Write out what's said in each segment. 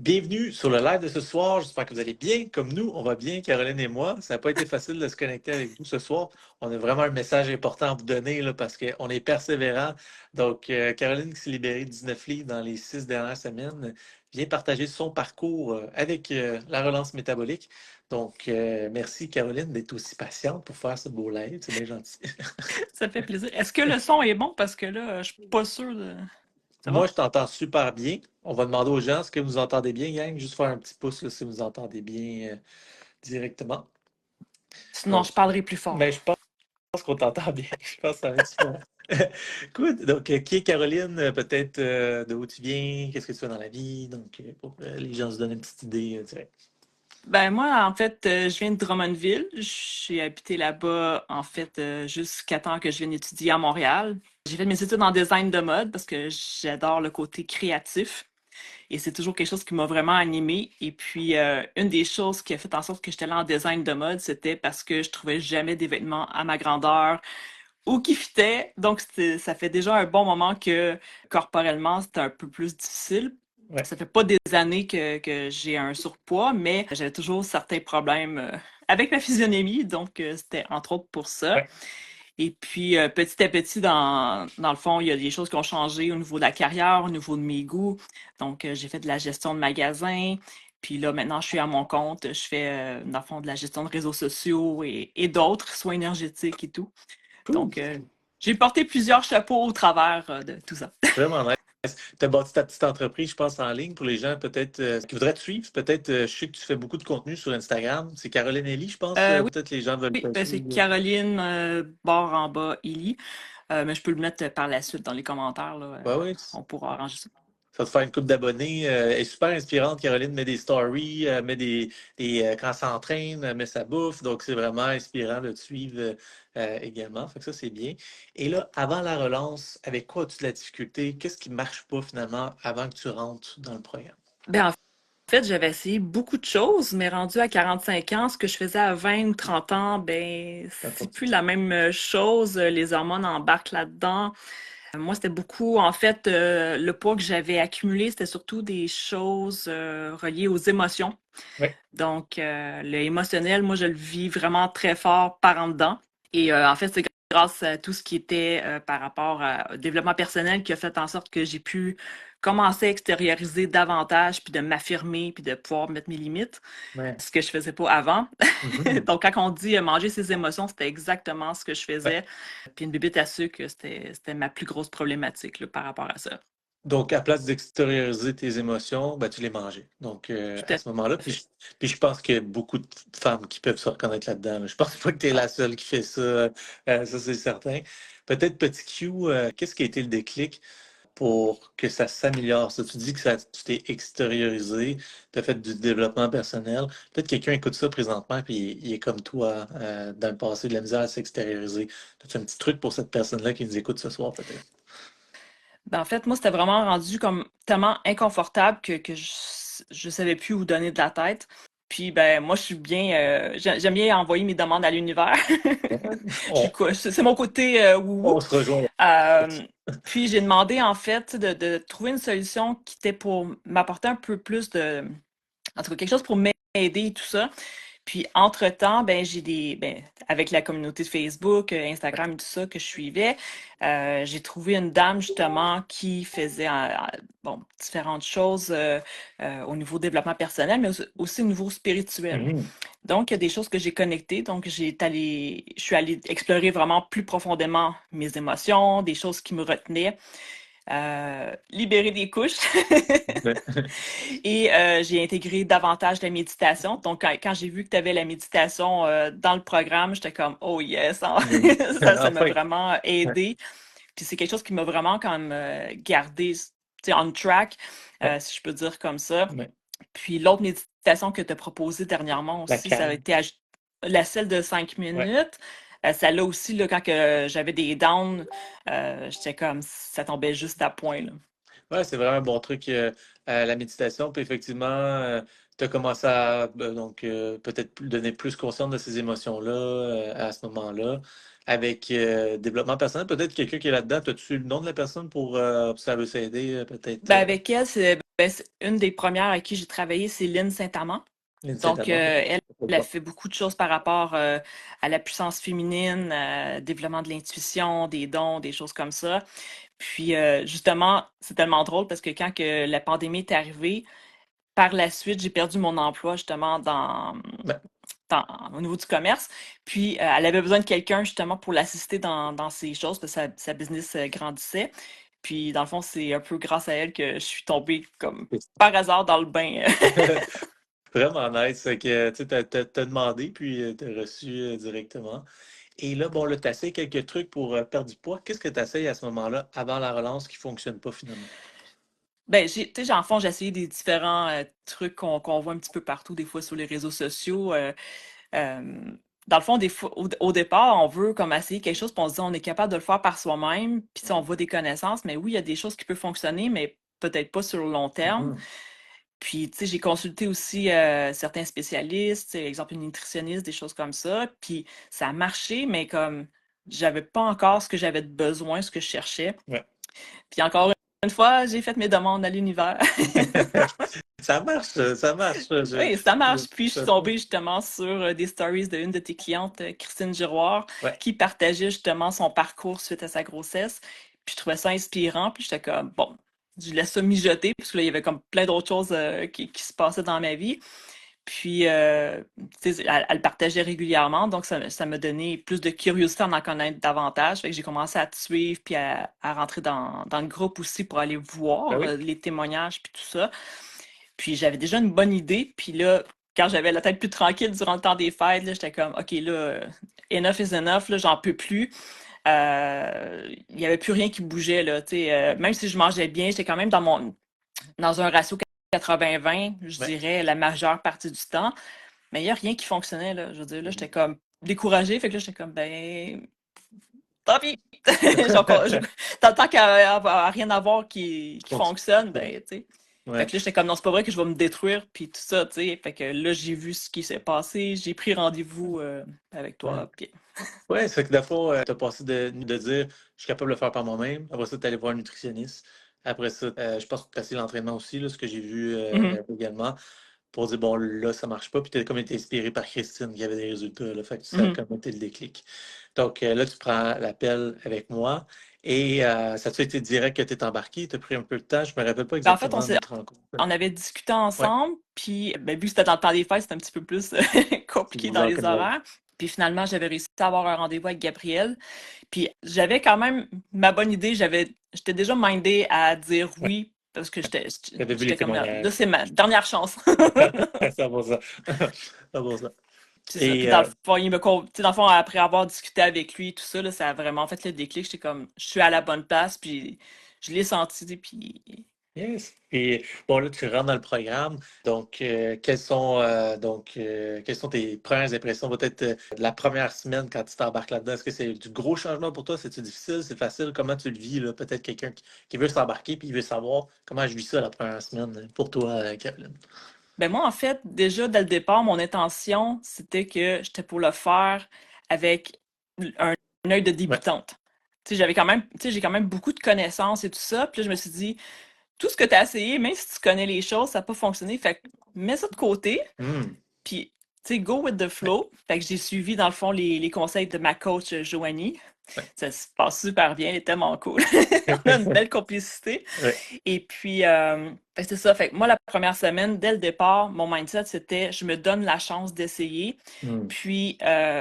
Bienvenue sur le live de ce soir. J'espère que vous allez bien. Comme nous, on va bien, Caroline et moi. Ça n'a pas été facile de se connecter avec vous ce soir. On a vraiment un message important à vous donner là, parce qu'on est persévérant. Donc, Caroline qui s'est libérée de 19 livres dans les 6 dernières semaines vient partager son parcours avec la relance métabolique. Donc, merci Caroline d'être aussi patiente pour faire ce beau live. C'est bien gentil. Ça fait plaisir. Est-ce que le son est bon? Parce que là, je suis pas sûre de. C'est bon? Moi, je t'entends super bien. On va demander aux gens, est-ce que vous entendez bien, gang? Juste faire un petit pouce là, si vous entendez bien directement. Sinon, Donc, je parlerai plus mais fort. je pense qu'on t'entend bien. Je pense que ça va être super. Écoute, donc, qui est Caroline? Peut-être de où tu viens? Qu'est-ce que tu fais dans la vie? Donc, pour que les gens se donnent une petite idée directe. Ben moi, en fait, je viens de Drummondville. J'ai habité là-bas, en fait, jusqu'à temps que je vienne étudier à Montréal. J'ai fait mes études en design de mode parce que j'adore le côté créatif. Et c'est toujours quelque chose qui m'a vraiment animée. Et puis, une des choses qui a fait en sorte que j'étais là en design de mode, c'était parce que je trouvais jamais des vêtements à ma grandeur ou qui fitaient. Donc, ça fait déjà un bon moment que corporellement, c'était un peu plus difficile. Ouais. Ça fait pas des années que j'ai un surpoids, mais j'avais toujours certains problèmes avec ma physionomie. Donc, c'était entre autres pour ça. Ouais. Et puis, petit à petit, dans le fond, il y a des choses qui ont changé au niveau de la carrière, au niveau de mes goûts. Donc, j'ai fait de la gestion de magasin. Puis là, maintenant, je suis à mon compte. Je fais, dans le fond, de la gestion de réseaux sociaux et d'autres, soins énergétiques et tout. Cool. Donc, j'ai porté plusieurs chapeaux au travers de tout ça. Vraiment nice. Tu as bâti ta petite entreprise, je pense, en ligne pour les gens peut-être qui voudraient te suivre. Peut-être, je sais que tu fais beaucoup de contenu sur Instagram. C'est Caroline Ellie, je pense. Oui, Peut-être les gens veulent oui, te c'est suivre. Caroline, barre en bas, Illy. Mais je peux le mettre par la suite dans les commentaires, là. Ouais, ouais. On pourra arranger ça. Ça va te faire une coupe d'abonnés. Elle est super inspirante, Caroline. Met des stories, met quand elle s'entraîne, elle met sa bouffe. Donc, c'est vraiment inspirant de te suivre également. Fait que ça, c'est bien. Et là, avant la relance, avec quoi as-tu de la difficulté? Qu'est-ce qui ne marche pas finalement avant que tu rentres dans le programme? Ben, en fait, j'avais essayé beaucoup de choses, mais rendu à 45 ans, ce que je faisais à 20 ou 30 ans, ben, Ça c'est plus continue. la même chose. Les hormones embarquent là-dedans. Moi, c'était beaucoup, en fait, le poids que j'avais accumulé, c'était surtout des choses reliées aux émotions. Oui. Donc, le émotionnel, moi, je le vis vraiment très fort par en dedans. Et en fait, c'est grâce à tout ce qui était par rapport au développement personnel qui a fait en sorte que j'ai pu commencer à extérioriser davantage, puis de m'affirmer, puis de pouvoir mettre mes limites, Ouais. ce que je faisais pas avant. Mhm. Donc, quand on dit manger ses émotions, c'était exactement ce que je Ouais. faisais. Puis une bébête à sucre, c'était ma plus grosse problématique là, par rapport à ça. Donc, à place d'extérioriser tes émotions, ben, tu les mangeais. Donc, Tout à à ce moment-là, fait. puis je pense qu'il y a beaucoup de femmes qui peuvent se reconnaître là-dedans. Là. Je pense pas que tu es Ah, la seule qui fait ça. Ça, c'est certain. Peut-être, petit Q, qu'est-ce qui a été le déclic pour que ça s'améliore? Ça, tu dis que ça, tu t'es extériorisé, tu as fait du développement personnel. Peut-être quelqu'un écoute ça présentement, puis il est comme toi, dans le passé, de la misère à s'extérioriser. As-tu un petit truc pour cette personne-là qui nous écoute ce soir, peut-être? ben, en fait, moi, c'était vraiment rendu comme tellement inconfortable que je savais plus où donner de la tête. Puis, ben, moi, je suis bien, j'aime bien envoyer mes demandes à l'univers. On, C'est mon côté on wouhou. se rejoint. Euh, puis, j'ai demandé, en fait, de trouver une solution qui était pour m'apporter un peu plus en tout cas, quelque chose pour m'aider et tout ça. Puis, entre-temps, ben, avec la communauté de Facebook, Instagram et tout ça que je suivais, j'ai trouvé une dame justement qui faisait bon, différentes choses au niveau développement personnel, mais aussi au niveau spirituel. Mhm. Donc, il y a des choses que j'ai connectées. Donc, je suis allée explorer vraiment plus profondément mes émotions, des choses qui me retenaient, libérer des couches. Et j'ai intégré davantage la méditation. Donc, quand j'ai vu que tu avais la méditation dans le programme, j'étais comme, oh yes, hein. Mhm. Ça m'a Enfin. vraiment Ouais. aidé. Puis c'est quelque chose qui m'a vraiment quand même gardé, tu sais, on track, Ouais. si je peux dire comme ça. Ouais. Puis l'autre méditation que tu as proposée dernièrement La aussi, ça a calme. été la celle de 5 Ouais. minutes. Ça là aussi, là, quand que j'avais des downs, j'étais comme, ça tombait juste à point, là. Ouais, c'est vraiment un bon truc, la méditation. Puis effectivement, tu as commencé à donc peut-être donner plus conscience de ces émotions-là à ce moment-là. Avec développement personnel, peut-être quelqu'un qui est là-dedans, as-tu le nom de la personne pour si ça veut s'aider, peut-être Ben avec elle, Ben, une des premières à qui j'ai travaillé, c'est Lynn Saint-Amand. Donc, Saint-Amand, ok. elle a fait beaucoup de choses par rapport à la puissance féminine, développement de l'intuition, des dons, des choses comme ça. Puis, justement, c'est tellement drôle parce que quand que la pandémie est arrivée, par la suite, j'ai perdu mon emploi justement Ben, au niveau du commerce. Puis, elle avait besoin de quelqu'un justement pour l'assister dans ces choses parce que sa business grandissait. Puis, dans le fond, c'est un peu grâce à elle que je suis tombée comme par hasard dans le bain. vraiment nice. Fait que, tu sais, t'as demandé, puis t'as reçu directement. Et là, bon, là, tu essayes quelques trucs pour perdre du poids. Qu'est-ce que tu essayes à ce moment-là, avant la relance, qui ne fonctionne pas finalement? Ben, tu sais, en fond, j'ai essayé des différents trucs qu'on voit un petit peu partout, des fois sur les réseaux sociaux. Euh, Dans le fond, des fois, au départ, on veut comme essayer quelque chose, puis on se dit on est capable de le faire par soi-même, puis tu sais, on voit des connaissances, mais oui, il y a des choses qui peuvent fonctionner, mais peut-être pas sur le long terme. Mhm. Puis, tu sais, j'ai consulté aussi certains spécialistes, tu sais, exemple une nutritionniste, des choses comme ça, puis ça a marché, mais comme j'avais pas encore ce que j'avais de besoin, ce que je cherchais. Ouais. Puis encore une fois, j'ai fait mes demandes à l'univers. Ça marche, ça marche. Oui, ça marche. Puis je suis Ça- tombée justement sur des stories d'une de tes clientes, Christine Giroir, ouais. qui partageait justement son parcours suite à sa grossesse. Puis je trouvais ça inspirant. Puis j'étais comme, bon, je laisse ça mijoter, parce que là, il y avait comme plein d'autres choses qui se passaient dans ma vie. Puis, tu sais, elle partageait régulièrement, donc ça m'a donné plus de curiosité à en connaître davantage. Fait que j'ai commencé à te suivre, puis à rentrer dans le groupe aussi pour aller Ben voir oui. les témoignages, puis tout ça. Puis j'avais déjà une bonne idée. Puis là, quand j'avais la tête plus tranquille durant le temps des fêtes, là, j'étais comme, OK, là, enough is enough, là, j'en peux plus. Il n'y avait plus rien qui bougeait, là, tu sais, même si je mangeais bien, j'étais quand même dans un ratio 80-20, je Ouais. dirais, la majeure partie du temps. Mais il n'y a rien qui fonctionnait, là. Je veux dire, là, j'étais comme découragée. Fait que là, j'étais comme, ben, tant pis. Tant qu'à rien avoir qui fonctionne, ben, tu sais. Fait Ouais. que là, j'étais comme, non, c'est pas vrai que je vais me détruire, puis tout ça, tu sais. Fait que là, j'ai vu ce qui s'est passé, j'ai pris rendez-vous avec Ouais. toi, puis... Ouais, c'est que d'abord, tu as passé de dire je suis capable de le faire par moi-même. Après ça, tu allé voir un nutritionniste. Après ça, je pense que tu as essayé l'entraînement aussi, là, ce que j'ai vu Mhm, également, pour dire bon, là, ça marche pas. Puis tu as comme été inspiré par Christine qui avait des résultats. Là, fait que ça a mhm. comme été le déclic. Donc là, tu prends l'appel avec moi. Et ça a été direct que tu es embarqué? Tu as pris un peu de temps. Je me rappelle pas Ben, en fait, exactement de notre rencontre. on avait discuté Ouais, ensemble, puis ben, vu que c'était dans le temps des fêtes, c'était un petit peu plus c'est compliqué du dans les rock'n'roll. horaires. Puis finalement, j'avais réussi à avoir un rendez-vous avec Gabriel. Puis j'avais quand même ma bonne idée. J'étais déjà mindée à dire Ouais, oui, parce que tu avais vu les j'étais comme là, témoignages. c'est ma dernière chance. Ça vaut ça. Ça vaut ça. C'est ça. Puis Et dans le fond, tu sais, dans le fond, après avoir discuté avec lui, tout ça, là, ça a vraiment fait le déclic. J'étais comme, je suis à la bonne place, puis je l'ai senti, puis... yes. Et bon, là, tu rentres dans le programme. Donc, quelles sont tes premières impressions, peut-être de la première semaine quand tu t'embarques là-dedans? Est-ce que c'est du gros changement pour toi? C'est-tu difficile? C'est facile? Comment tu le vis, là? Peut-être quelqu'un qui veut s'embarquer puis il veut savoir comment je vis ça la première semaine pour toi, Caroline. Ben moi, en fait, déjà, dès le départ, mon intention, c'était que j'étais pour le faire avec un, un œil de Ouais. débutante. Tu sais, j'avais quand même, tu sais, j'ai quand même beaucoup de connaissances et tout ça. Puis là, je me suis dit, tout ce que tu as essayé, même si tu connais les choses, ça n'a pas fonctionné. Fait que mets ça de côté, Hmm. puis, tu sais, go with the Ouais. flow. Fait que j'ai suivi, dans le fond, les conseils de ma coach, Joanie. Ouais. Ça se passe super bien, elle est tellement cool. On a une belle complicité. Ouais. Et puis, fait que c'est ça. Fait que moi, la première semaine, dès le départ, mon mindset, c'était je me donne la chance d'essayer. Hmm. Puis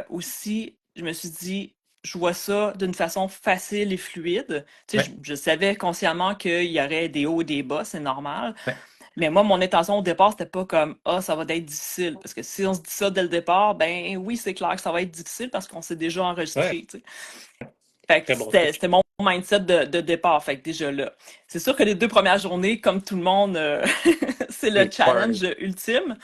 aussi, je me suis dit, je vois ça d'une façon facile et fluide. Tu sais, Ouais. je savais consciemment qu'il y aurait des hauts et des bas, c'est normal. Ouais. Mais moi, mon intention au départ, c'était pas comme ah, ça va être difficile. Parce que si on se dit ça dès le départ, ben oui, c'est clair que ça va être difficile parce qu'on s'est déjà Ouais. enregistré. Tu sais. Fait que Très bon truc. c'était mon mindset de départ. Fait que déjà là. C'est sûr que les 2 premières journées, comme tout le monde, c'est le Les party. challenge ultime.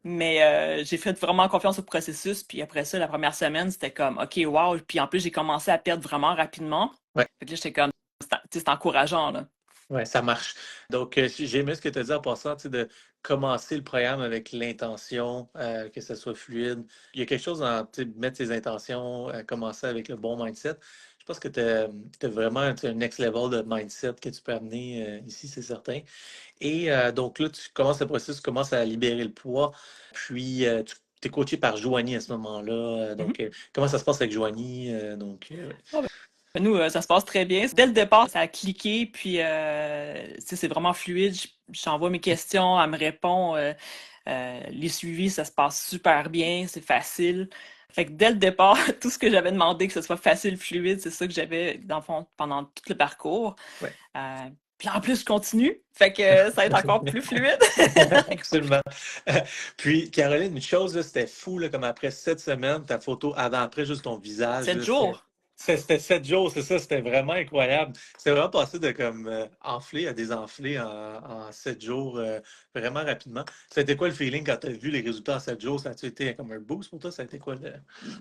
Mais j'ai fait vraiment confiance au processus. Puis après ça, la première semaine, c'était comme OK, wow. Puis en plus, j'ai commencé à perdre vraiment rapidement. Ouais. Fait que là, j'étais comme tu sais, c'est encourageant, là. Ouais, ça marche. Donc, j'ai aimé ce que tu as dit en passant, tu sais, de commencer le programme avec l'intention, que ça soit fluide. Il y a quelque chose dans, tu sais, mettre ses intentions, commencer avec le bon mindset. Je pense que tu as vraiment un next level de mindset que tu peux amener ici, c'est certain. Et donc là, tu commences le processus, tu commences à libérer le poids. Puis, tu es coaché par Joanie à ce moment-là. Mhm. Donc, comment ça se passe avec Joanie? Ouais. Ah ben, nous, ça se passe très bien. Dès le départ, ça a cliqué, puis tu sais, c'est vraiment fluide. J'envoie mes questions, elle me répond. Les suivis, ça se passe super bien, c'est facile. Fait que dès le départ, tout ce que j'avais demandé, que ce soit facile, fluide, c'est ça que j'avais, dans le fond, pendant tout le parcours. Ouais. Puis en plus, je continue. Fait que ça va être encore plus fluide. Absolument. Puis, Caroline, une chose, là, c'était fou, là, comme après 7 semaines, ta photo avant-après, juste ton visage, 7 là, jours. c'était 7 jours, c'est ça, c'était vraiment incroyable. C'était vraiment passé de comme enflé à désenflé en 7 jours, vraiment rapidement. C'était quoi le feeling quand tu as vu les résultats en 7 jours? Ça a-tu été comme un boost pour toi? Ça a été quoi le.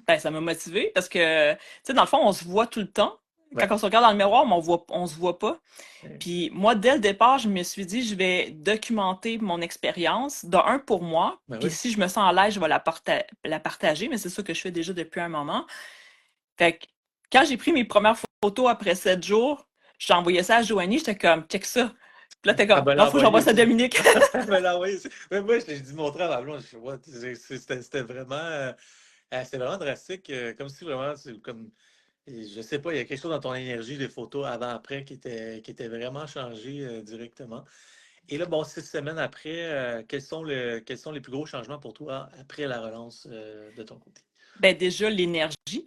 Ben, ça m'a motivé parce que, tu sais, dans le fond, on se voit tout le temps. Quand Ouais. on se regarde dans le miroir, mais on se voit pas. Ouais. Puis moi, dès le départ, je me suis dit, je vais documenter mon expérience, de un pour moi. Ben Puis oui. si je me sens à l'aise, je vais la partager, mais c'est ça que je fais déjà depuis un moment. Fait que quand j'ai pris mes premières photos après 7 jours, j'ai envoyé ça à Joanie, j'étais comme, check ça. Puis là, t'es Elle comme, me non, l'a faut que j'envoie envoyé ça à aussi. Dominique. Elle me l'a envoyé aussi. Mais moi, je l'ai dit montrer à ma blonde. Je fais, what? C'était vraiment, c'était vraiment drastique. Comme si vraiment, c'est comme. Je sais pas, il y a quelque chose dans ton énergie des photos avant-après qui était vraiment changé directement. Et là, bon, 6 semaines après, quels sont les plus gros changements pour toi après la relance de ton côté? Ben déjà, l'énergie.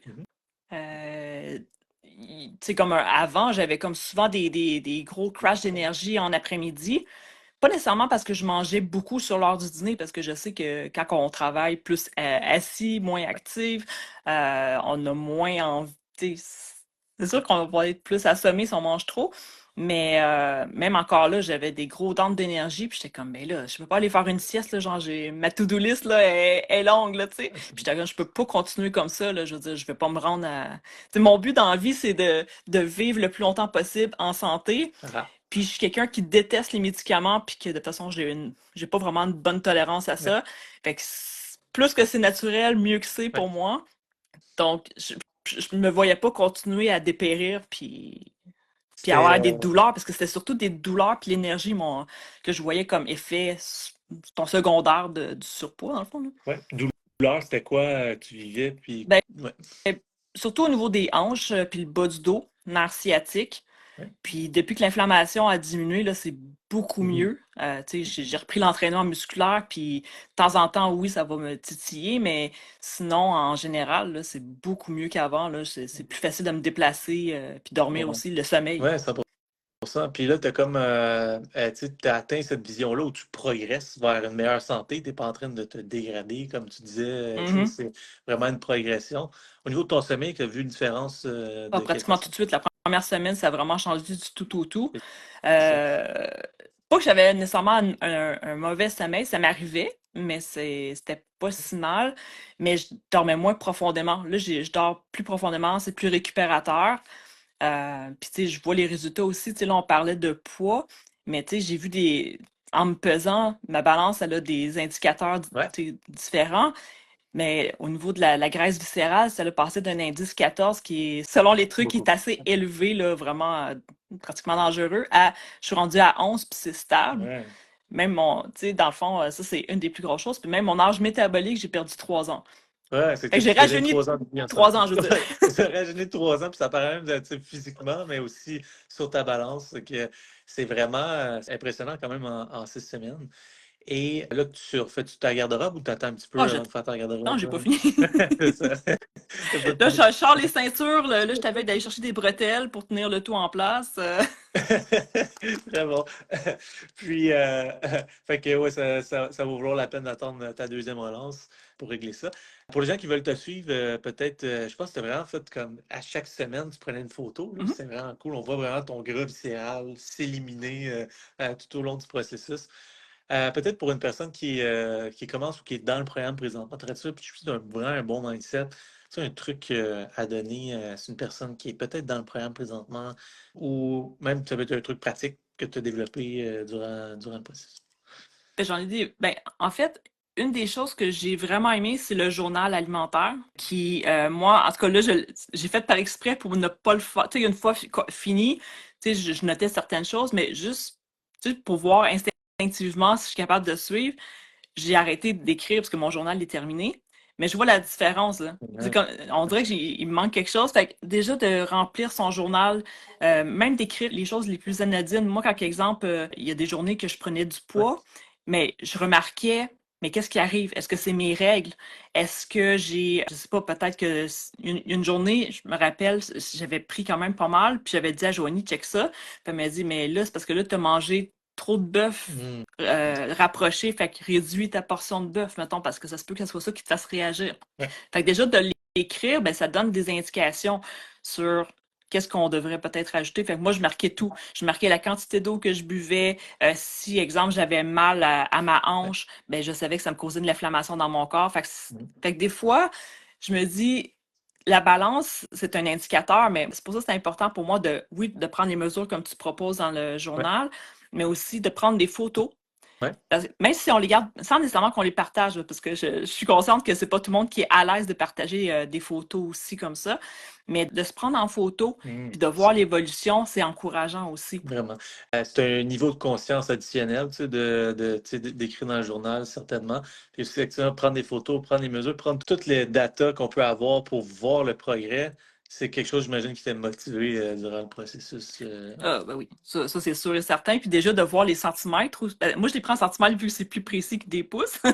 Mhm. Tu sais, comme avant, j'avais comme souvent des gros crashs d'énergie en après-midi. Pas nécessairement parce que je mangeais beaucoup sur l'heure du dîner, parce que je sais que quand on travaille plus assis, moins actif, on a moins envie. Tu sais, c'est sûr qu'on va être plus assommé si on mange trop. Mais même encore là, j'avais des gros dents d'énergie. Puis j'étais comme, ben là, je peux pas aller faire une sieste. Là, genre, ma to-do list là, est longue. Là, tu sais. Puis j'étais comme, je peux pas continuer comme ça. Là, je veux dire, je vais pas me rendre à. Tu sais, mon but dans la vie, c'est de vivre le plus longtemps possible en santé. Ah, Puis je suis quelqu'un qui déteste les médicaments, puis que de toute façon, j'ai pas vraiment une bonne tolérance à ouais, ça. Fait que plus que c'est naturel, mieux que c'est ouais. pour moi. Donc, je me voyais pas continuer à dépérir, puis C'était avoir des douleurs, parce que c'était surtout des douleurs, puis l'énergie que je voyais comme effet ton secondaire du surpoids, dans le fond. Là. ouais. Douleur, c'était quoi tu vivais, puis Ben, ouais, surtout au niveau des hanches, puis le bas du dos, nerf sciatique. ouais. Puis depuis que l'inflammation a diminué, là, c'est beaucoup Mhm. mieux. Tu sais, j'ai repris l'entraînement musculaire, puis de temps en temps, oui, ça va me titiller, mais sinon, en général, là, c'est beaucoup mieux qu'avant. Là. C'est plus facile de me déplacer, puis dormir Ouais, aussi, le sommeil. ouais, 100%. Puis là, tu as comme, tu as atteint cette vision-là où tu progresses vers une meilleure santé. Tu n'es pas en train de te dégrader, comme tu disais. Tu sais, Mhm. c'est vraiment une progression. Au niveau de ton sommeil, tu as vu une différence Ah, de quelle pratiquement tout façon? de suite, la première semaine, ça a vraiment changé du tout au tout. C'est ça. Euh, Pas que j'avais nécessairement un mauvais sommeil, ça m'arrivait, mais c'était pas si mal. Mais je dormais moins profondément. Là, je dors plus profondément, c'est plus récupérateur. Puis, tu sais, je vois les résultats aussi. Tu sais, là, on parlait de poids, mais tu sais, j'ai vu en me pesant, ma balance, elle a des indicateurs Ouais. tu sais, différents. Mais au niveau de la graisse viscérale, ça a passé d'un indice 14 qui est, selon les trucs, qui est Beaucoup. assez élevé, là, vraiment pratiquement dangereux, à je suis rendue à 11 puis c'est stable. Ouais. Même tu sais, dans le fond, ça, c'est une des plus grosses choses. Puis même mon âge métabolique, j'ai perdu 3 ans. Ouais, c'est Fait que que j'ai tu faisais rajeuni 3 ans de vie ensemble. 3 ans, je veux dire. Ouais, tu as rajeuné de 3 ans, puis ça paraît même tu sais, physiquement, mais aussi sur ta balance. Que c'est vraiment impressionnant quand même en 6 semaines. Et là, tu refais-tu ta garde-robe ou tu attends un petit Ah, peu avant de faire ta non, j'ai garde-robe? pas fini. C'est ça. T'as pas Là, fini. je sors les ceintures. Là, je t'avais d'aller chercher des bretelles pour tenir le tout en place. Très bon. Puis, fait que ouais, ça vaut valoir la peine d'attendre ta deuxième relance pour régler ça. Pour les gens qui veulent te suivre, peut-être, je pense que c'était vraiment fait comme à chaque semaine, tu prenais une photo. Là, Mhm. c'est vraiment cool. On voit vraiment ton gras viscéral s'éliminer tout au long du processus. Peut-être pour une personne qui commence ou qui est dans le programme présentement, tu puis je suis vraiment un bon mindset. Tu sais, un truc à donner à une personne qui est peut-être dans le programme présentement ou même ça peut être un truc pratique que tu as développé durant le processus. Ben, j'en ai dit. Ben, en fait, Une des choses que j'ai vraiment aimé, c'est le journal alimentaire qui, moi, en tout cas, là, j'ai fait par exprès pour ne pas le faire. Tu sais, une fois fini, tu sais, je notais certaines choses, mais juste, tu sais, pour voir instinctivement si je suis capable de suivre, j'ai arrêté d'écrire parce que mon journal est terminé. Mais je vois la différence, là. Ouais. On dirait qu'il me manque quelque chose. Fait que déjà de remplir son journal, même d'écrire les choses les plus anodines. Moi, quand, par exemple, il y a des journées que je prenais du Ouais. poids, mais je remarquais, mais qu'est-ce qui arrive? Est-ce que c'est mes règles? Est-ce que je sais pas, peut-être que une journée, je me rappelle, j'avais pris quand même pas mal, puis j'avais dit à Joanie, check ça. Puis elle m'a dit, mais là, c'est parce que là, tu as mangé trop de bœuf Mm. rapproché, fait que réduis ta portion de bœuf, mettons, parce que ça se peut que ce soit ça qui te fasse réagir. Ouais. Fait que déjà, de l'écrire, ben, ça donne des indications sur qu'est-ce qu'on devrait peut-être ajouter. Fait que moi, je marquais tout. Je marquais la quantité d'eau que je buvais. Si, exemple, j'avais mal à ma Ouais. hanche, ben, je savais que ça me causait de l'inflammation dans mon corps. Mm. Fait que des fois, je me dis, la balance, c'est un indicateur, mais c'est pour ça que c'est important pour moi de, oui, de prendre les mesures comme tu proposes dans le Ouais. journal, mais aussi de prendre des photos. Ouais. Même si on les garde, sans nécessairement qu'on les partage, parce que je suis consciente que c'est pas tout le monde qui est à l'aise de partager des photos aussi comme ça, mais de se prendre en photo Mm. puis de voir l'évolution, c'est encourageant aussi. Vraiment. C'est un niveau de conscience additionnel, tu sais, tu sais, d'écrire dans le journal, certainement. Puis aussi, effectivement, prendre des photos, prendre des mesures, prendre toutes les datas qu'on peut avoir pour voir le progrès. C'est quelque chose, j'imagine, qui t'a motivé durant le processus. Ah, ben oui, ça c'est sûr et certain. Puis déjà de voir les centimètres, moi je les prends en centimètres vu que c'est plus précis que des pouces. Ouais,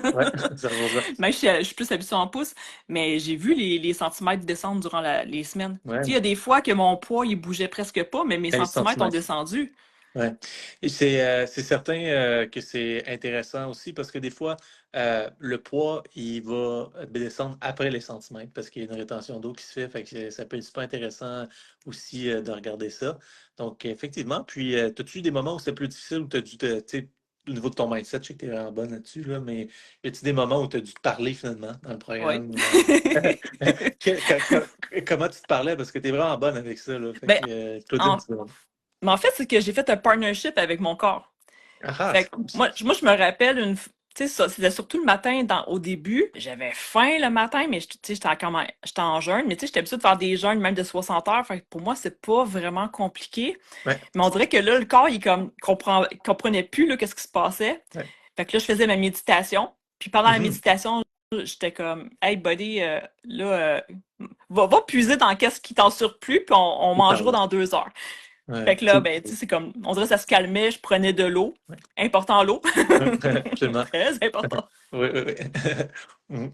ça va ça. Même je suis plus habituée en pouces, mais j'ai vu les centimètres descendre durant les semaines. Ouais, Tu sais, il y a des fois que mon poids il bougeait presque pas, mais mes 15 centimètres ont centimètres. descendu. Ouais. Et c'est certain que c'est intéressant aussi parce que des fois, le poids, il va descendre après les centimètres parce qu'il y a une rétention d'eau qui se fait. Fait que ça peut être super intéressant aussi de regarder ça. Donc, effectivement. Puis, as-tu eu des moments où c'est plus difficile, où tu as dû te, tu sais, au niveau de ton mindset, je sais que tu es vraiment bonne là-dessus, là, mais y a-tu des moments où tu as dû te parler finalement dans le Oui. programme? Comment tu te parlais? Parce que tu es vraiment bonne avec ça, là. Fait Ben, que, Claudine, en, tu vas. mais en fait, c'est que j'ai fait un partnership avec mon corps. Ah, Fait c'est que cool ça. moi, je me rappelle tu sais, c'était surtout le matin au début. J'avais faim le matin, mais tu sais, j'étais en jeûne, mais tu sais, j'étais habituée de faire des jeûnes même de 60 heures. Fait que pour moi, c'est pas vraiment compliqué. Ouais. Mais on dirait que là, le corps, comprenait plus là, qu'est-ce qui se passait. Ouais. Fait que là, je faisais ma méditation. Puis pendant la Mhm. méditation, j'étais comme, hey buddy, là, va puiser dans qu'est-ce qui t'en surplus, puis on C'est mangera parlant. dans 2 heures. Fait Ouais. que là, ben, tu sais, c'est comme, on dirait que ça se calmait, je prenais de l'eau. Ouais. Important l'eau. Ouais. Absolument. Très important. Oui, oui, oui. Mhm.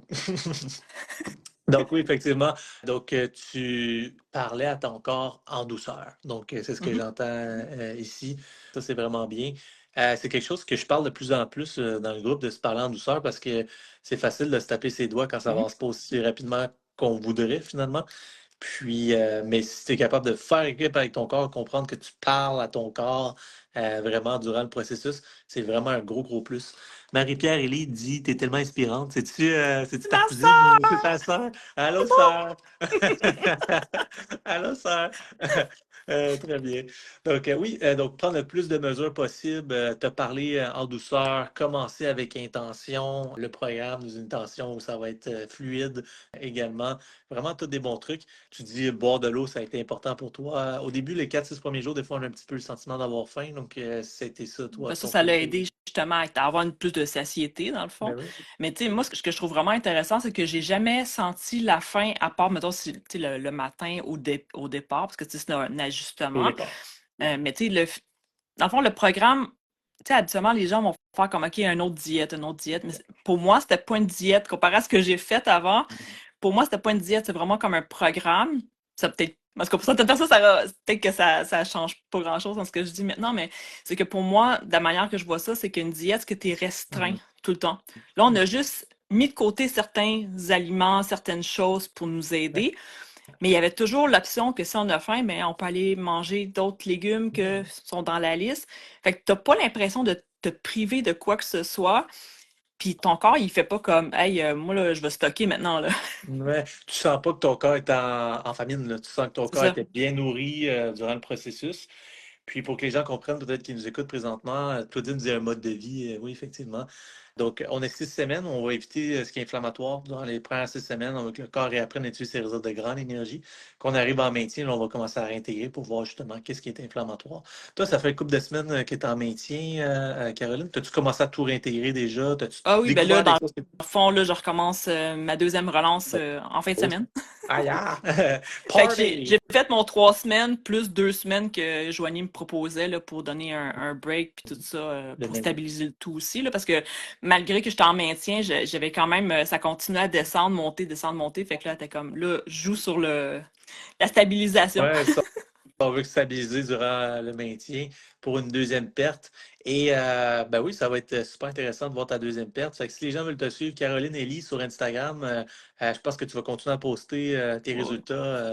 Donc oui, effectivement. Donc tu parlais à ton corps en douceur. Donc c'est ce que Mhm, j'entends ici. Ça, c'est vraiment bien. C'est quelque chose que je parle de plus en plus dans le groupe de se parler en douceur parce que c'est facile de se taper ses doigts quand ça mhm. avance pas aussi rapidement qu'on voudrait finalement. Puis, mais si tu es capable de faire équipe avec ton corps, comprendre que tu parles à ton corps vraiment durant le processus, c'est vraiment un gros, gros plus. Marie-Pierre Élie dit, t'es tellement inspirante. C'est-tu ta Ma cousine ou c'est soeur! ta sœur? Allô, sœur! Allô, sœur! Très bien. Donc, oui, donc prendre le plus de mesures possible, te parler en douceur, commencer avec intention, le programme dans une intention où ça va être fluide également. Vraiment, tous des bons trucs. Tu dis boire de l'eau, ça a été important pour toi. Au début, les 4-6 premiers jours, des fois, on a un petit peu le sentiment d'avoir faim. Donc, c'était ça, toi, Ben de ton ça l'a côté. aidé justement à avoir plus de satiété, dans le fond. Ben oui. Mais tu sais, moi, ce que je trouve vraiment intéressant, c'est que j'ai jamais senti la faim, à part, mettons, tu sais, le matin au départ, parce que tu sais, c'est un Au ajustement. départ. Mais tu sais, dans le fond, le programme, tu sais, habituellement, les gens vont faire comme, OK, une autre diète, une autre diète. Mais pour moi, c'était pas une diète comparé à ce que j'ai fait avant. Pour moi, c'était pas une diète, c'est vraiment comme un programme. Ça peut-être. Parce que pour certaines personnes, peut-être que ça change pas grand-chose dans ce que je dis maintenant, mais c'est que pour moi, de la manière que je vois ça, c'est qu'une diète, c'est que tu es restreint Mhm. tout le temps. Là, on a juste mis de côté certains aliments, certaines choses pour nous Ouais. aider, mais il y avait toujours l'option que si on a faim, ben, on peut aller manger d'autres légumes que sont dans la liste. Fait que t'as pas l'impression de te priver de quoi que ce soit. Puis ton corps, il fait pas comme, hey, moi, là, je vais stocker maintenant, là. Ouais. Tu sens pas que ton corps est en famine, là. Tu sens que ton C'est corps ça. était bien nourri durant le processus. Puis pour que les gens comprennent, peut-être qu'ils nous écoutent présentement, Claudine dit un mode de vie, oui, effectivement. Donc, on a 6 semaines, on va éviter ce qui est inflammatoire durant les premières 6 semaines. On veut que le corps réapprenne à utiliser ses réserves de grande énergie. Qu'on arrive en maintien, là, on va commencer à réintégrer pour voir justement qu'est-ce qui est inflammatoire. Toi, ça fait une couple de semaines que tu es en maintien, Caroline. As-tu commencé à tout réintégrer déjà? As-tu Ah oui, ben là, découvert des dans choses? le fond, là, je recommence ma deuxième relance en fin de Oh, semaine. aïe, ah! Fait que j'ai Party! fait mon 3 semaines plus 2 semaines que Joanie me proposait là, pour donner un break puis tout ça, Le pour même. stabiliser le tout aussi. Là, parce que malgré que j'étais en maintien, j'avais quand même, ça continuait à descendre, monter, descendre, monter. Fait que là, t'es comme, là, je joue sur la stabilisation. Ouais, ça, on veut stabiliser durant le maintien pour une deuxième perte. Et ben oui, ça va être super intéressant de voir ta deuxième perte. Fait que si les gens veulent te suivre, Caroline Ellie sur Instagram, je pense que tu vas continuer à poster tes Ouais. résultats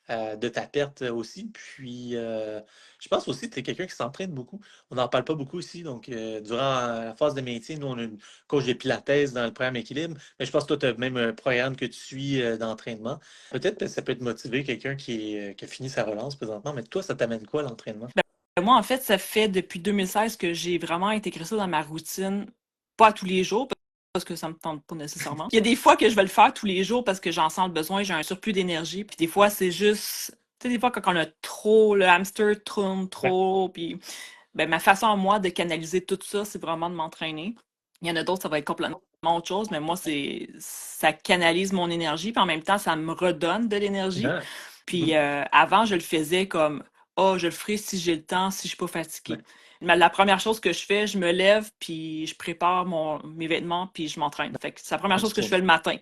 de ta perte aussi. Puis, je pense aussi que tu es quelqu'un qui s'entraîne beaucoup. On n'en parle pas beaucoup ici. Donc, durant la phase de maintien, nous, on a une coach de pilates dans le programme équilibre. Mais je pense que toi, tu as même un programme que tu suis d'entraînement. Peut-être que ça peut te motiver quelqu'un qui a fini sa relance présentement. Mais toi, ça t'amène quoi l'entraînement? Moi, en fait, ça fait depuis 2016 que j'ai vraiment intégré ça dans ma routine, pas tous les jours, parce que ça me tente pas nécessairement. Il y a des fois que je vais le faire tous les jours parce que j'en sens le besoin, j'ai un surplus d'énergie. Puis des fois, c'est juste, tu sais, des fois, quand on a trop, le hamster tourne Ouais. trop, puis ben, ma façon à moi de canaliser tout ça, c'est vraiment de m'entraîner. Il y en a d'autres, ça va être complètement autre chose, mais moi, ça canalise mon énergie, puis en même temps, ça me redonne de l'énergie. Ah. Puis Mhm. avant, je le faisais comme, oh, je le ferai si j'ai le temps, si je suis pas Ouais. fatiguée. Mais la première chose que je fais, je me lève, puis je prépare mes vêtements, puis je m'entraîne. Fait que c'est la première chose que je fais le matin.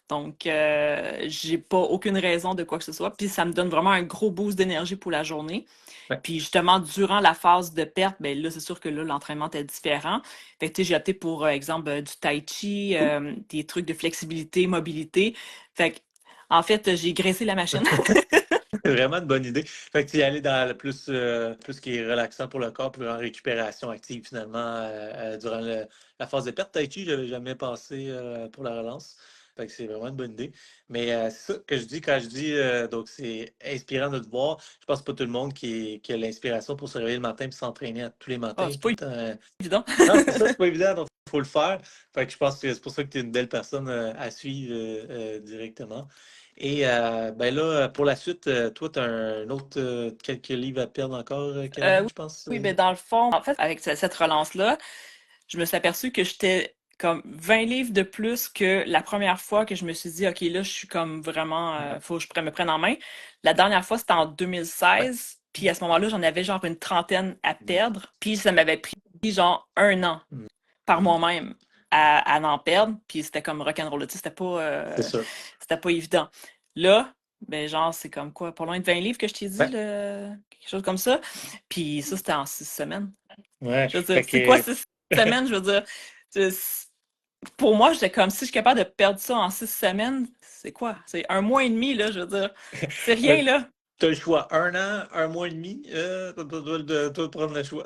Donc, j'ai pas aucune raison de quoi que ce soit. Puis ça me donne vraiment un gros boost d'énergie pour la journée. Ouais. Puis justement, durant la phase de perte, ben là, c'est sûr que là, l'entraînement était différent. Fait que tu sais, j'ai opté pour, exemple, du tai chi, des trucs de flexibilité, mobilité. Fait que, en fait, j'ai graissé la machine. C'est vraiment une bonne idée. Fait que tu y allais dans le plus qui est relaxant pour le corps, plus en récupération active finalement durant la phase de perte. Tai chi, je n'avais jamais pensé pour la relance. Fait que c'est vraiment une bonne idée. Mais c'est ça que je dis quand je dis donc c'est inspirant de te voir. Je pense pas tout le monde qui a l'inspiration pour se réveiller le matin et s'entraîner tous les Ah, matins, c'est tout pas le temps. évident. Non, c'est ça, c'est pas évident, donc il faut le faire. Fait que je pense que c'est pour ça que tu es une belle personne à suivre directement. Et ben là, pour la suite, toi, tu as un autre quelques livres à perdre encore, Euh, Caroline, je pense. oui, ben dans le fond, en fait, avec cette relance-là, je me suis aperçue que j'étais comme 20 livres de plus que la première fois que je me suis dit, OK, là, je suis comme vraiment, faut que je me prenne en main. La dernière fois, c'était en Ouais. 2016, puis à ce moment-là, j'en avais genre une trentaine à perdre, puis ça m'avait pris genre 1 an Mm. par Mm. moi-même à en perdre, puis c'était comme rock'n'roll, tu sais, C'est sûr. c'était pas évident. Là, ben genre, c'est comme quoi, pas loin de 20 livres que je t'ai dit, Ouais. quelque chose comme ça, puis ça, c'était en 6 semaines. Ouais. Je veux dire, Fait c'est quoi que 6 semaines? Je veux dire, pour moi, j'étais comme si je suis capable de perdre ça en 6 semaines, c'est quoi? C'est un mois et demi, là, je veux dire. C'est rien, là. tu as le choix. 1 an, 1 mois et demi, tu dois prendre le choix.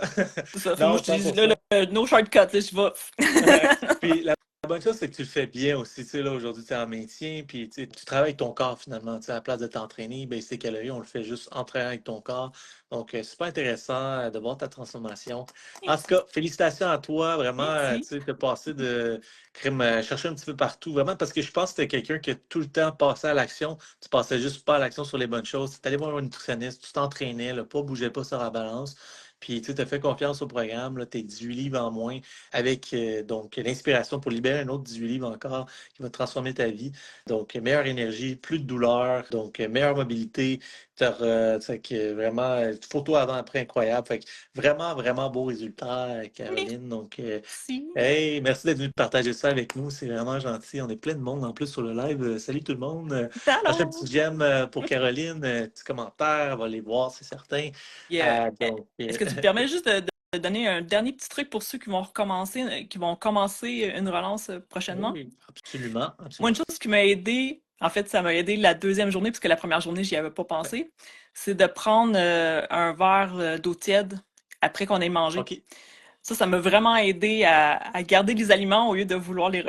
C'est ça. Fait que moi, Non, je te dis, là, 100%. no shortcut, là, je Ouais. vais. Puis la bonne chose, c'est que tu le fais bien aussi. Tu sais, là, aujourd'hui, tu es en maintien, puis tu travailles ton corps finalement. Tu sais, à la place de t'entraîner, ben, ces calories, on le fait juste entraîner avec ton corps. Donc, super intéressant de voir ta transformation. En tout Merci. cas, félicitations à toi. Vraiment, tu Merci. sais, de passer de crème, chercher un petit peu partout. Vraiment, parce que je pense que tu es quelqu'un qui a tout le temps passé à l'action. Tu passais juste pas à l'action sur les bonnes choses. Tu allé voir un nutritionniste, tu t'entraînais, là, pas bougeais pas sur la balance. Puis tu as fait confiance au programme, tes 18 livres en moins avec donc l'inspiration pour libérer un autre 18 livres encore qui va transformer ta vie. Donc, meilleure énergie, plus de douleur, donc meilleure mobilité. C'est que vraiment, photo avant-après incroyable. Fait que vraiment, vraiment beau résultat, Caroline. Donc, Merci. hey, merci d'être venu partager ça avec nous. C'est vraiment gentil. On est plein de monde en plus sur le live. Salut tout le monde. Lâchez un Alors. petit j'aime pour Caroline, petit commentaire. On va les voir, c'est certain. Yeah. Donc, Est-ce que tu me permets juste de donner un dernier petit truc pour ceux qui vont commencer une relance prochainement? oui, absolument, Moi, une absolument. chose qui m'a aidé, en fait, ça m'a aidé la deuxième journée, puisque la première journée, j'y avais pas Ouais. pensé, c'est de prendre un verre d'eau tiède après qu'on ait mangé. OK. Ça m'a vraiment aidé à garder les aliments au lieu de vouloir les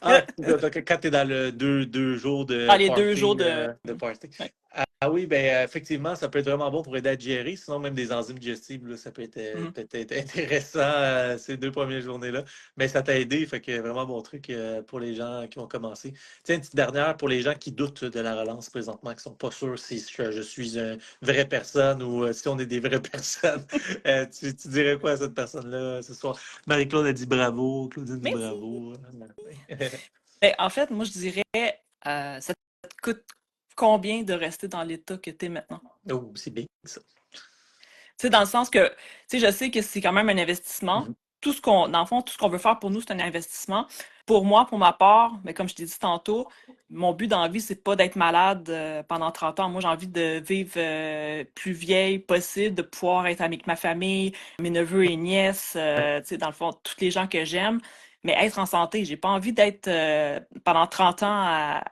Ah, donc, quand tu es dans le deux jours de dans les 2 jours party, de. de party. Ouais. Ah oui, ben effectivement, ça peut être vraiment bon pour aider à digérer. Sinon, même des enzymes digestibles, là, ça peut être Mhm. peut-être intéressant ces 2 premières journées-là. Mais ça t'a aidé, fait que vraiment bon truc pour les gens qui vont commencer. Tiens, une petite dernière pour les gens qui doutent de la relance présentement, qui sont pas sûrs si je suis une vraie personne ou si on est des vraies personnes. Tu dirais quoi à cette personne-là ce soir? Marie-Claude a dit bravo, Claudine dit Merci. bravo. Ben, en fait, moi, je dirais, ça te coûte combien de rester dans l'état que tu es maintenant? Oh, c'est bien ça. Tu sais, dans le sens que, tu sais, je sais que c'est quand même un investissement. Mhm. Dans le fond, tout ce qu'on veut faire pour nous, c'est un investissement. Pour moi, pour ma part, mais comme je t'ai dit tantôt, mon but dans la vie, c'est pas d'être malade pendant 30 ans. Moi, j'ai envie de vivre plus vieille possible, de pouvoir être avec ma famille, mes neveux et nièces, tu sais, dans le fond, tous les gens que j'aime, mais être en santé. J'ai pas envie d'être pendant 30 ans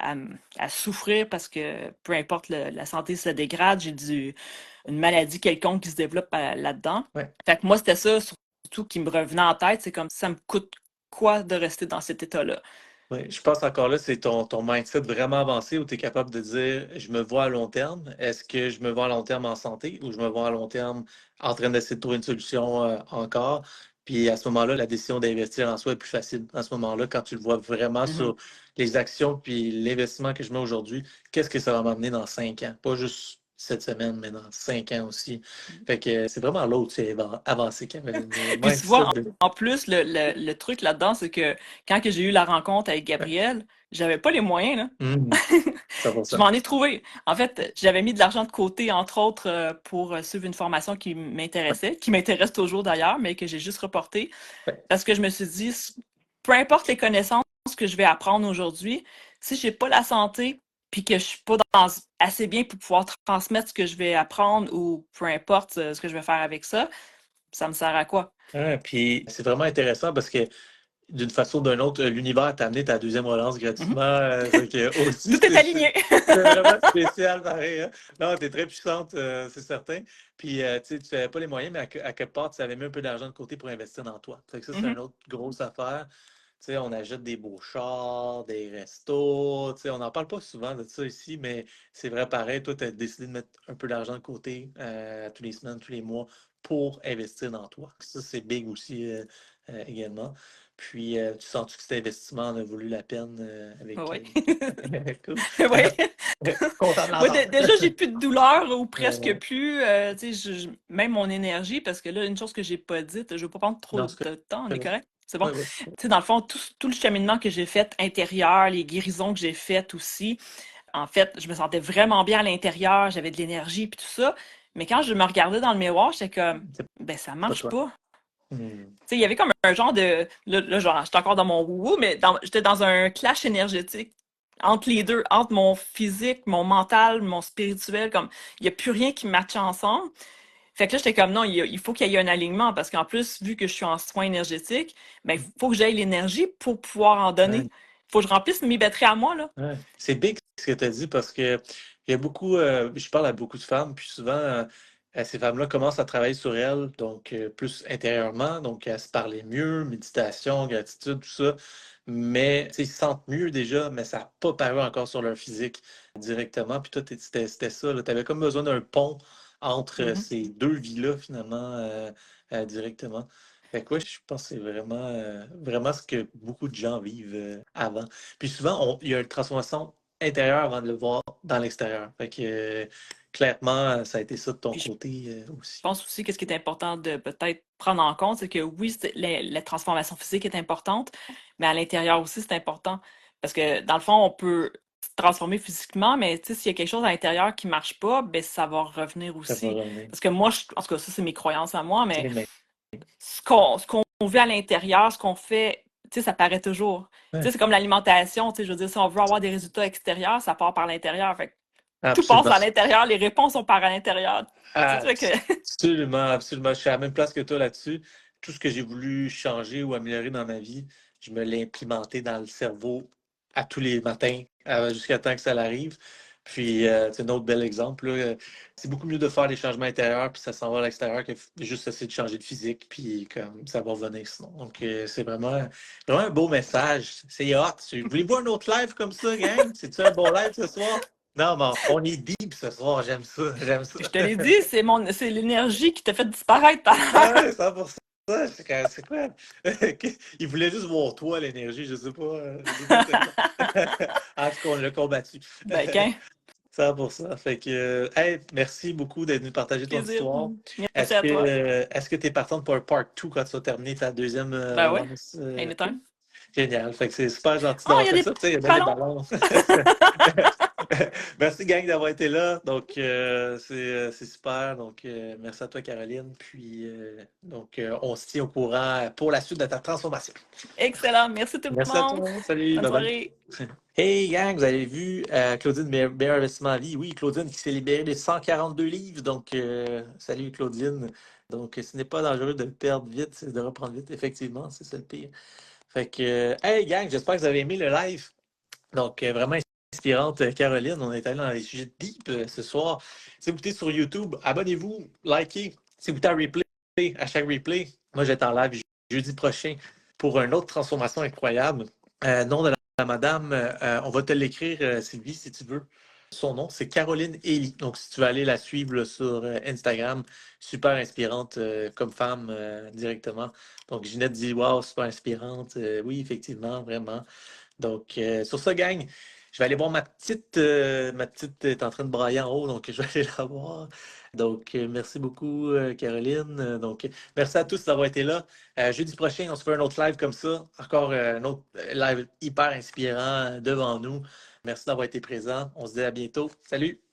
à souffrir parce que peu importe la santé se dégrade, une maladie quelconque qui se développe là-dedans. Ouais. Fait que moi, c'était ça surtout qui me revenait en tête. C'est comme ça me coûte quoi de rester dans cet état-là? Oui, je pense encore là, c'est ton mindset vraiment avancé où tu es capable de dire je me vois à long terme. Est-ce que je me vois à long terme en santé ou je me vois à long terme en train d'essayer de trouver une solution encore? Puis à ce moment-là, la décision d'investir en soi est plus facile. À ce moment-là, quand tu le vois vraiment Mhm. sur les actions puis l'investissement que je mets aujourd'hui, qu'est-ce que ça va m'amener dans 5 ans? Pas juste cette semaine, mais dans 5 ans aussi. Fait que c'est vraiment l'autre, c'est avancé, Caroline. Le Puis tu mindset vois, de. en plus, le truc là-dedans, c'est que quand que j'ai eu la rencontre avec Ouais. Gabriel, j'avais pas les moyens, là. Mhm. Je 100%. m'en ai trouvé. En fait, j'avais mis de l'argent de côté, entre autres, pour suivre une formation qui m'intéressait, qui m'intéresse toujours d'ailleurs, mais que j'ai juste reportée. Ouais. Parce que je me suis dit, peu importe les connaissances que je vais apprendre aujourd'hui, si j'ai pas la santé, puis que je suis pas assez bien pour pouvoir transmettre ce que je vais apprendre ou peu importe ce que je vais faire avec ça, ça me sert à quoi? Puis c'est vraiment intéressant parce que d'une façon ou d'une autre, l'univers t'a amené ta deuxième relance Mhm. gratuitement. Fait que aussi, Tout est aligné. c'est vraiment spécial, pareil. Hein. Non, t'es très puissante, c'est certain. Puis, tu sais, tu n'avais pas les moyens, mais à quelque part, tu avais mis un peu d'argent de côté pour investir dans toi. Fait que ça, c'est une Mhm. autre grosse affaire. Tu sais, on achète des beaux chars, des restos. Tu sais, on n'en parle pas souvent de ça ici, mais c'est vrai pareil. Toi, tu as décidé de mettre un peu d'argent de côté tous les semaines, tous les mois pour investir dans toi. Ça, c'est big aussi également. Puis, tu sens-tu que cet investissement en a valu la peine avec. Oui. Cool. Oui. Content de Moi, l'entendre. déjà, j'ai plus de douleur ou presque Euh, plus. Tu sais, même mon énergie, parce que là, une chose que j'ai pas dite, je veux pas prendre trop non, de temps, on est correct. correct? C'est bon. Ouais, Tu ouais. sais, dans le fond, tout le cheminement que j'ai fait intérieur, les guérisons que j'ai faites aussi, en fait, je me sentais vraiment bien à l'intérieur, j'avais de l'énergie puis tout ça. Mais quand je me regardais dans le miroir, j'étais comme, C'est ben, ça pas marche toi. pas. Hmm. Tu sais, il y avait comme un genre de. Là, genre, j'étais encore dans mon wou mais j'étais dans un clash énergétique entre les deux, entre mon physique, mon mental, mon spirituel. Comme, il n'y a plus rien qui matchait ensemble. Fait que là, j'étais comme, non, il faut qu'il y ait un alignement parce qu'en plus, vu que je suis en soins énergétiques, ben, il faut que j'aie l'énergie pour pouvoir en donner. Ouais, Il faut que je remplisse mes batteries à moi, là. ouais. C'est big ce que tu as dit parce que il y a beaucoup, je parle à beaucoup de femmes, puis souvent, ces femmes-là commencent à travailler sur elles, donc plus intérieurement, donc à se parler mieux, méditation, gratitude, tout ça. Mais tu sais, ils se sentent mieux déjà, mais ça n'a pas paru encore sur leur physique directement. Puis toi, c'était ça, tu avais comme besoin d'un pont entre Mhm. ces deux vies-là, finalement, directement. Fait que ouais, je pense que c'est vraiment, vraiment ce que beaucoup de gens vivent avant. Puis souvent, il y a une transformation intérieure avant de le voir dans l'extérieur. Fait que clairement, ça a été ça de ton Puis je côté aussi. pense aussi que ce qui est important de peut-être prendre en compte, c'est que oui, la transformation physique est importante, mais à l'intérieur aussi, c'est important. Parce que dans le fond, on peut se transformer physiquement, mais tu sais, s'il y a quelque chose à l'intérieur qui marche pas, ben ça va revenir Ça va aussi. revenir. Parce que moi, en tout cas, ça, c'est mes croyances à moi, C'est mais les mêmes. ce qu'on vit à l'intérieur, ce qu'on fait, tu sais, ça paraît toujours. Tu sais, Ouais, c'est comme l'alimentation, tu sais, je veux dire, si on veut avoir des résultats extérieurs, ça part par l'intérieur. Fait que tout passe absolument. à l'intérieur, les réponses sont par à l'intérieur. Tu sais, fait que Absolument, absolument. Je suis à la même place que toi là-dessus. Tout ce que j'ai voulu changer ou améliorer dans ma vie, je me l'ai implémenté dans le cerveau à tous les matins jusqu'à temps que ça l'arrive. Puis, c'est un autre bel exemple. Là. C'est beaucoup mieux de faire des changements intérieurs, puis ça s'en va à l'extérieur, que juste essayer de changer de physique, puis comme ça va revenir sinon. Donc, c'est vraiment, vraiment un beau message. C'est hot. Voulez-vous un autre live comme ça, gang? C'est-tu un bon live ce soir? Non, mais on est deep ce soir, j'aime ça, j'aime ça. Je te l'ai dit, c'est l'énergie qui t'a fait disparaître tout à l'heure. Ouais, 100%. C'est quoi? Il voulait juste voir toi, l'énergie, je sais pas. Je sais pas c'est quoi. En tout cas, on l'a combattu. Ben, qu'un 100%. Fait que, hey, merci beaucoup d'être venu partager ton plaisir. histoire. Merci à toi. Est-ce que tu es partante pour un part 2 quand tu vas terminer ta deuxième Ben ouais, relance? anytime. Génial. Fait que c'est super gentil Oh, d'avoir il y a fait des ça. Tu sais, il y a bien des ballons. ballons. Merci, gang, d'avoir été là. Donc, c'est super. Donc, merci à toi, Caroline. Puis, on se tient au courant pour la suite de ta transformation. Excellent. Merci tout le Merci à monde. toi. Salut. Bonne Bye bye. soirée. Hey, gang, vous avez vu Claudine Meilleur Investissement en Vie. Oui, Claudine qui s'est libérée de 142 livres. Donc, salut, Claudine. Donc, ce n'est pas dangereux de le perdre vite, c'est de reprendre vite. Effectivement, c'est ça le pire. Fait que, hey, gang, j'espère que vous avez aimé le live. Donc, vraiment inspirante, Caroline. On est allé dans les sujets deep ce soir. Si vous écoutez sur YouTube, abonnez-vous, likez. Si vous écoutez en replay, à chaque replay, moi, j'être en live jeudi prochain pour une autre transformation incroyable. Nom de la madame, on va te l'écrire, Sylvie, si tu veux. Son nom, c'est Caroline Ely. Donc, si tu veux aller la suivre là, sur Instagram, super inspirante comme femme directement. Donc, Ginette dit, wow, super inspirante. Oui, effectivement, vraiment. Donc, sur ça, gang, je vais aller voir ma petite est en train de brailler en haut, donc je vais aller la voir. Donc, merci beaucoup, Caroline. Donc, merci à tous d'avoir été là. Jeudi prochain, on se fait un autre live comme ça. Encore un autre live hyper inspirant devant nous. Merci d'avoir été présent. On se dit à bientôt. Salut!